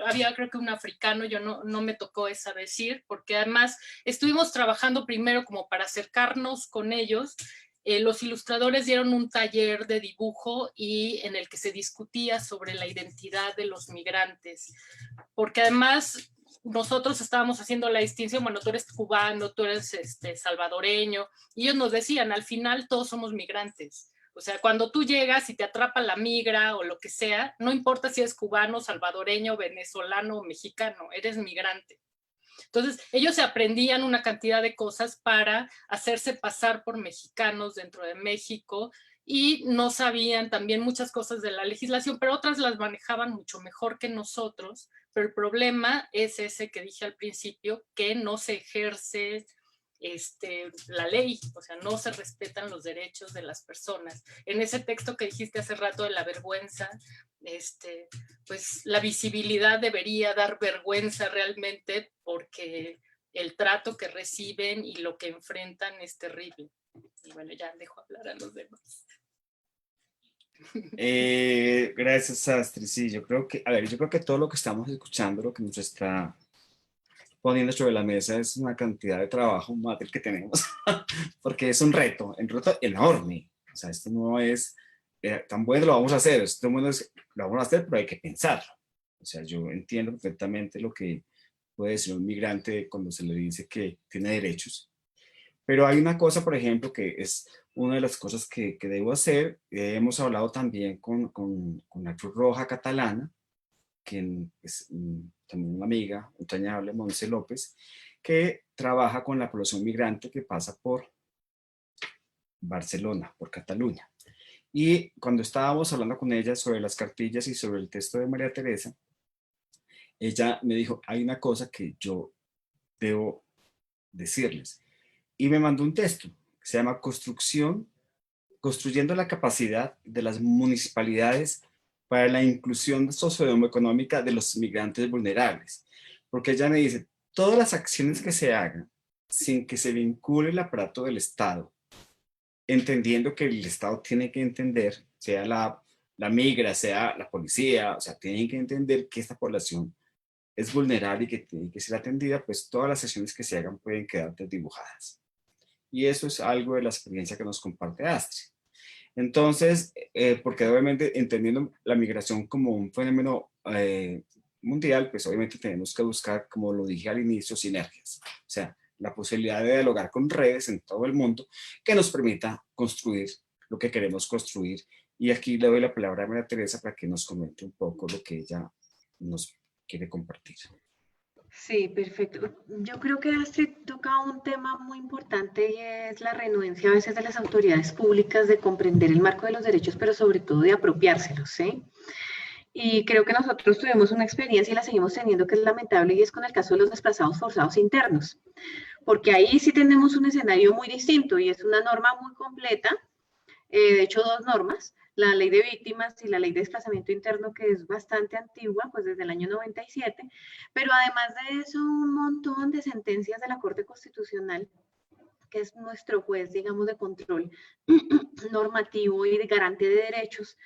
había creo que un africano, yo no me tocó esa decir, porque además estuvimos trabajando primero como para acercarnos con ellos. Los ilustradores dieron un taller de dibujo y en el que se discutía sobre la identidad de los migrantes, porque además nosotros estábamos haciendo la distinción, bueno, tú eres cubano, tú eres salvadoreño, y ellos nos decían, al final todos somos migrantes. O sea, cuando tú llegas y te atrapa la migra o lo que sea, no importa si eres cubano, salvadoreño, venezolano o mexicano, eres migrante. Entonces, ellos se aprendían una cantidad de cosas para hacerse pasar por mexicanos dentro de México y no sabían también muchas cosas de la legislación, pero otras las manejaban mucho mejor que nosotros. Pero el problema es ese que dije al principio, que no se ejerce la ley, o sea, no se respetan los derechos de las personas. En ese texto que dijiste hace rato de la vergüenza, pues la visibilidad debería dar vergüenza realmente, porque el trato que reciben y lo que enfrentan es terrible. Y bueno, ya dejo hablar a los demás. Gracias, Astrid. Sí, yo creo que todo lo que estamos escuchando, lo que nos está poniendo sobre la mesa es una cantidad de trabajo más del que tenemos, porque es un reto enorme. O sea, esto no es tan bueno, lo vamos a hacer, lo vamos a hacer, pero hay que pensarlo. O sea, yo entiendo perfectamente lo que puede decir un migrante cuando se le dice que tiene derechos. Pero hay una cosa, por ejemplo, que es una de las cosas que debo hacer. Hemos hablado también con la Cruz Roja Catalana, que es también una amiga entrañable, Montse López, que trabaja con la población migrante que pasa por Barcelona, por Cataluña. Y cuando estábamos hablando con ella sobre las cartillas y sobre el texto de María Teresa, ella me dijo, hay una cosa que yo debo decirles. Y me mandó un texto que se llama Construyendo la capacidad de las municipalidades para la inclusión socioeconómica de los migrantes vulnerables. Porque ella me dice, todas las acciones que se hagan sin que se vincule el aparato del Estado, entendiendo que el Estado tiene que entender, sea la migra, sea la policía, o sea, tienen que entender que esta población es vulnerable y que tiene que ser atendida, pues todas las acciones que se hagan pueden quedar desdibujadas. Y eso es algo de la experiencia que nos comparte Astrid. Entonces, porque obviamente entendiendo la migración como un fenómeno mundial, pues obviamente tenemos que buscar, como lo dije al inicio, sinergias. O sea, la posibilidad de dialogar con redes en todo el mundo que nos permita construir lo que queremos construir. Y aquí le doy la palabra a María Teresa para que nos comente un poco lo que ella nos quiere compartir. Sí, perfecto. Yo creo que Astrid toca un tema muy importante y es la renuencia a veces de las autoridades públicas de comprender el marco de los derechos, pero sobre todo de apropiárselos, ¿sí? Y creo que nosotros tuvimos una experiencia y la seguimos teniendo que es lamentable y es con el caso de los desplazados forzados internos, porque ahí sí tenemos un escenario muy distinto y es una norma muy completa, de hecho 2 normas, la ley de víctimas y la ley de desplazamiento interno, que es bastante antigua, pues desde el año 97, pero además de eso un montón de sentencias de la Corte Constitucional, que es nuestro juez, digamos, de control normativo y de garante de derechos,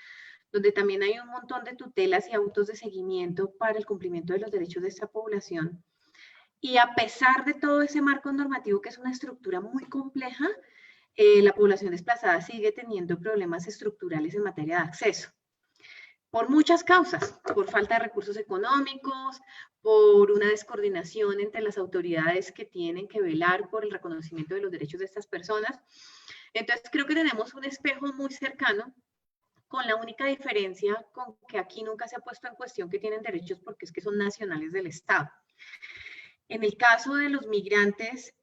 donde también hay un montón de tutelas y autos de seguimiento para el cumplimiento de los derechos de esta población. Y a pesar de todo ese marco normativo, que es una estructura muy compleja, la población desplazada sigue teniendo problemas estructurales en materia de acceso. Por muchas causas, por falta de recursos económicos, por una descoordinación entre las autoridades que tienen que velar por el reconocimiento de los derechos de estas personas. Entonces, creo que tenemos un espejo muy cercano, con la única diferencia con que aquí nunca se ha puesto en cuestión que tienen derechos porque es que son nacionales del Estado. En el caso de los migrantes,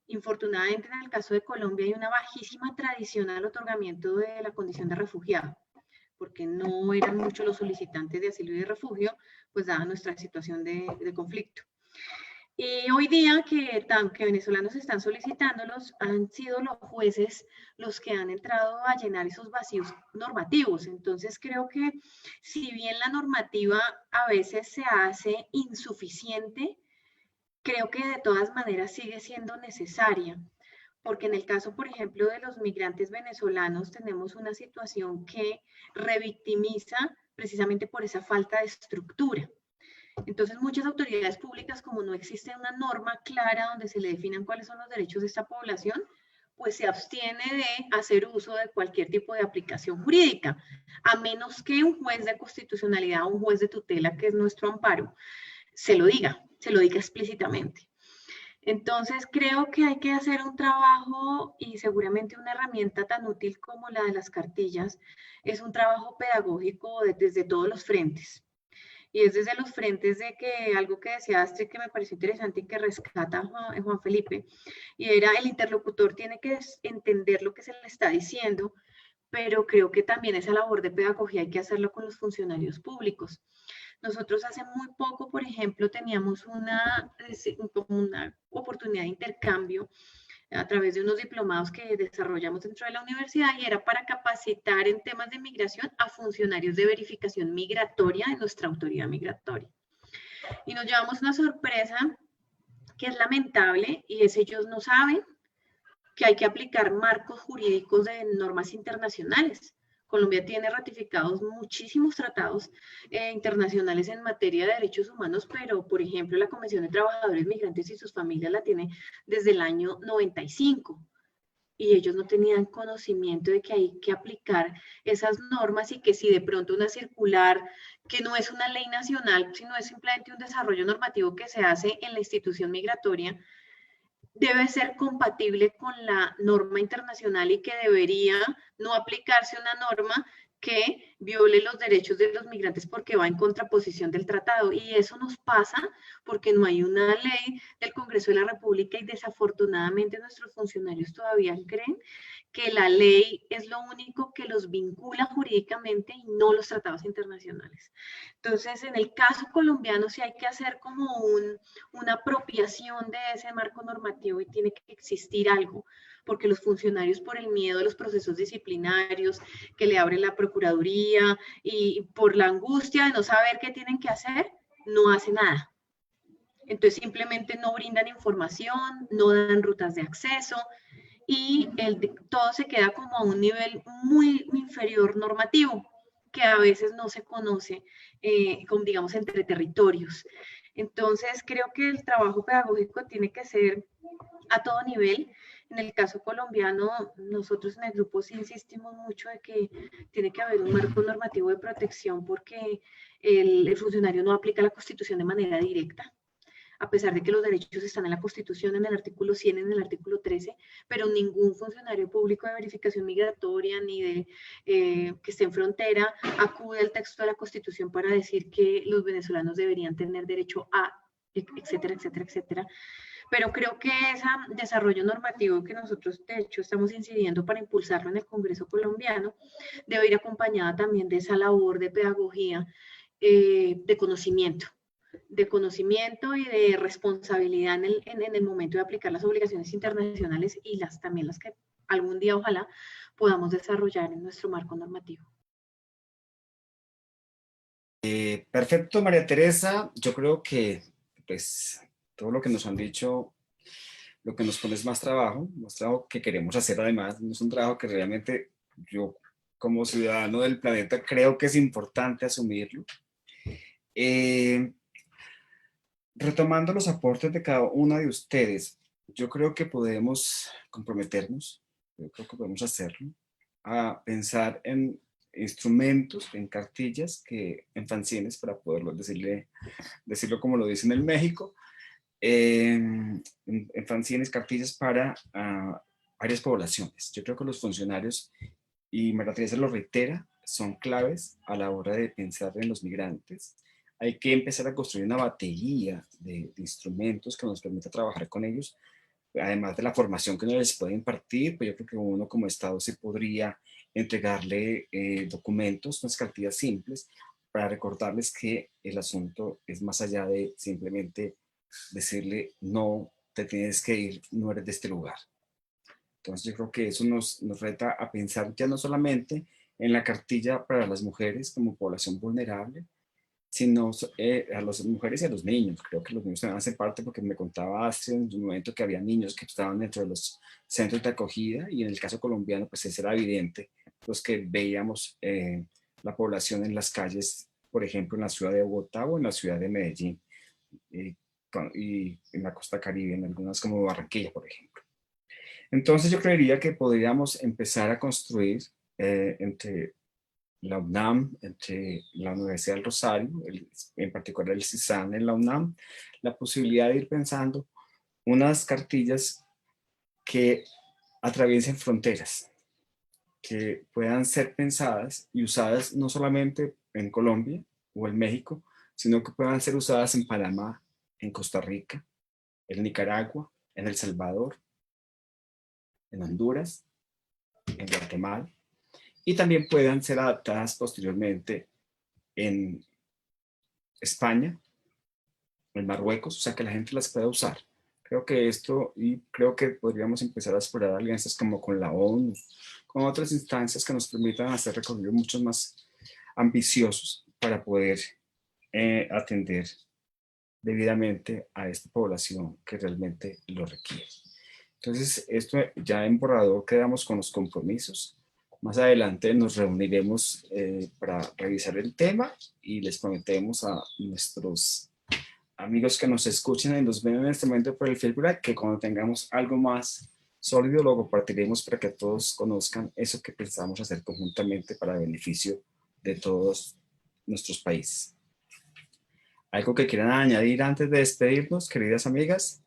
infortunadamente en el caso de Colombia hay una bajísima tradición al otorgamiento de la condición de refugiado, porque no eran muchos los solicitantes de asilo y de refugio, pues dada nuestra situación de conflicto. Y hoy día que venezolanos están solicitándolos, han sido los jueces los que han entrado a llenar esos vacíos normativos. Entonces creo que si bien la normativa a veces se hace insuficiente, creo que de todas maneras sigue siendo necesaria. Porque en el caso, por ejemplo, de los migrantes venezolanos, tenemos una situación que revictimiza precisamente por esa falta de estructura. Entonces, muchas autoridades públicas, como no existe una norma clara donde se le definan cuáles son los derechos de esta población, pues se abstiene de hacer uso de cualquier tipo de aplicación jurídica, a menos que un juez de constitucionalidad o un juez de tutela, que es nuestro amparo, se lo diga explícitamente. Entonces, creo que hay que hacer un trabajo y seguramente una herramienta tan útil como la de las cartillas es un trabajo pedagógico desde todos los frentes. Y es desde los frentes de que algo que decía Astrid que me pareció interesante y que rescata Juan Felipe, y era el interlocutor tiene que entender lo que se le está diciendo, pero creo que también esa labor de pedagogía hay que hacerlo con los funcionarios públicos. Nosotros hace muy poco, por ejemplo, teníamos una oportunidad de intercambio a través de unos diplomados que desarrollamos dentro de la universidad y era para capacitar en temas de migración a funcionarios de verificación migratoria de nuestra autoridad migratoria. Y nos llevamos una sorpresa que es lamentable y es ellos no saben que hay que aplicar marcos jurídicos de normas internacionales. Colombia tiene ratificados muchísimos tratados internacionales en materia de derechos humanos, pero, por ejemplo, la Convención de Trabajadores Migrantes y sus familias la tiene desde el año 95. Y ellos no tenían conocimiento de que hay que aplicar esas normas y que si de pronto una circular, que no es una ley nacional, sino es simplemente un desarrollo normativo que se hace en la institución migratoria, debe ser compatible con la norma internacional y que debería no aplicarse una norma que viole los derechos de los migrantes porque va en contraposición del tratado. Y eso nos pasa porque no hay una ley del Congreso de la República y desafortunadamente nuestros funcionarios todavía creen que la ley es lo único que los vincula jurídicamente y no los tratados internacionales. Entonces, en el caso colombiano sí hay que hacer como una apropiación de ese marco normativo y tiene que existir algo, porque los funcionarios por el miedo a los procesos disciplinarios que le abre la Procuraduría y por la angustia de no saber qué tienen que hacer, no hacen nada. Entonces simplemente no brindan información, no dan rutas de acceso y todo se queda como a un nivel muy inferior normativo que a veces no se conoce, como digamos, entre territorios. Entonces, creo que el trabajo pedagógico tiene que ser a todo nivel. En el caso colombiano, nosotros en el grupo sí insistimos mucho de que tiene que haber un marco normativo de protección porque el funcionario no aplica la Constitución de manera directa, a pesar de que los derechos están en la Constitución, en el artículo 100, en el artículo 13, pero ningún funcionario público de verificación migratoria ni de que esté en frontera acude al texto de la Constitución para decir que los venezolanos deberían tener derecho a, etcétera, etcétera, etcétera. Pero creo que ese desarrollo normativo que nosotros, de hecho, estamos incidiendo para impulsarlo en el Congreso colombiano, debe ir acompañada también de esa labor de pedagogía, de conocimiento y de responsabilidad en el momento de aplicar las obligaciones internacionales y también las que algún día ojalá podamos desarrollar en nuestro marco normativo. Perfecto, María Teresa. Yo creo que pues todo lo que nos han dicho, lo que nos pone es más trabajo que queremos hacer además. No es un trabajo que realmente yo como ciudadano del planeta creo que es importante asumirlo. Retomando los aportes de cada una de ustedes, yo creo que podemos comprometernos, yo creo que podemos hacerlo, a pensar en instrumentos, en cartillas, en fanzines, para poderlo decirlo como lo dicen en México, en fanzines, cartillas para varias poblaciones. Yo creo que los funcionarios, y María Teresa lo reitera, son claves a la hora de pensar en los migrantes. Hay que empezar a construir una batería de instrumentos que nos permita trabajar con ellos, además de la formación que uno les puede impartir. Pues yo creo que uno como Estado sí podría entregarle documentos, unas cartillas simples, para recordarles que el asunto es más allá de simplemente decirle, no, te tienes que ir, no eres de este lugar. Entonces yo creo que eso nos reta a pensar ya no solamente en la cartilla para las mujeres como población vulnerable, sino a las mujeres y a los niños. Creo que los niños también hacen parte, porque me contaba hace un momento que había niños que estaban dentro de los centros de acogida, y en el caso colombiano pues eso era evidente, los que veíamos la población en las calles, por ejemplo en la ciudad de Bogotá o en la ciudad de Medellín, y en la costa caribe, en algunas como Barranquilla, por ejemplo. Entonces yo creería que podríamos empezar a construir entre la UNAM, entre la Universidad del Rosario, en particular el CISAN en la UNAM, la posibilidad de ir pensando unas cartillas que atraviesen fronteras, que puedan ser pensadas y usadas no solamente en Colombia o en México, sino que puedan ser usadas en Panamá, en Costa Rica, en Nicaragua, en El Salvador, en Honduras, en Guatemala, y también puedan ser adaptadas posteriormente en España, en Marruecos, o sea que la gente las pueda usar. Creo que esto, y creo que podríamos empezar a explorar alianzas como con la ONU, con otras instancias que nos permitan hacer recorridos mucho más ambiciosos para poder atender debidamente a esta población que realmente lo requiere. Entonces, esto ya en borrador quedamos con los compromisos. Más adelante nos reuniremos para revisar el tema y les prometemos a nuestros amigos que nos escuchen y nos ven en este momento por el Facebook que cuando tengamos algo más sólido lo compartiremos para que todos conozcan eso que pensamos hacer conjuntamente para beneficio de todos nuestros países. ¿Algo que quieran añadir antes de despedirnos, queridas amigas?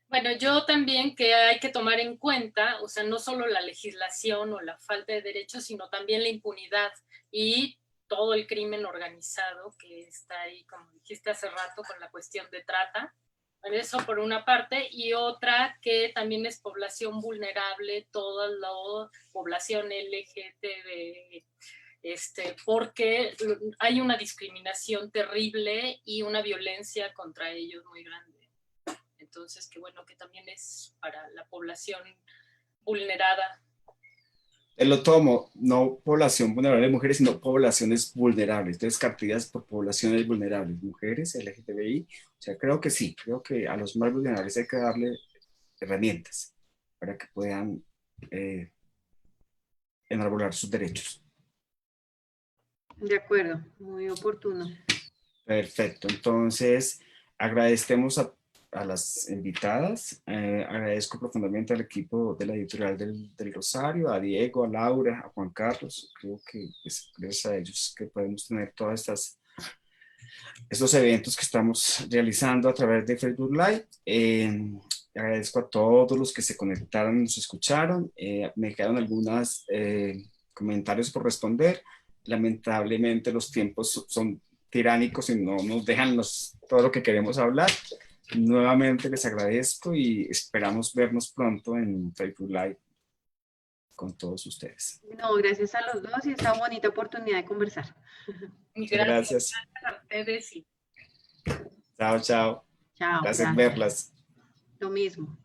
Bueno, yo también que hay que tomar en cuenta, o sea, no solo la legislación o la falta de derechos, sino también la impunidad y todo el crimen organizado que está ahí, como dijiste hace rato, con la cuestión de trata. Bueno, eso por una parte, y otra que también es población vulnerable, toda la población LGTB, porque hay una discriminación terrible y una violencia contra ellos muy grande. Entonces, qué bueno que también es para la población vulnerada. Lo tomo, no población vulnerable de mujeres, sino poblaciones vulnerables. Entonces, cartillas por poblaciones vulnerables, mujeres, LGTBI. O sea, creo que sí, creo que a los más vulnerables hay que darle herramientas para que puedan enarbolar sus derechos. De acuerdo, muy oportuno. Perfecto, entonces agradecemos a las invitadas, agradezco profundamente al equipo de la editorial del Rosario, a Diego, a Laura, a Juan Carlos, creo que es gracias a ellos que podemos tener todas estos eventos que estamos realizando a través de Facebook Live. Agradezco a todos los que se conectaron, nos escucharon, me quedaron algunos comentarios por responder. Lamentablemente los tiempos son tiránicos y no nos dejan todo lo que queremos hablar. Nuevamente les agradezco y esperamos vernos pronto en Facebook Live con todos ustedes. No, gracias a los dos y esta bonita oportunidad de conversar. Gracias. Gracias a ustedes. Chao, chao. Chao. Gracias Gracias. verlas. Lo mismo.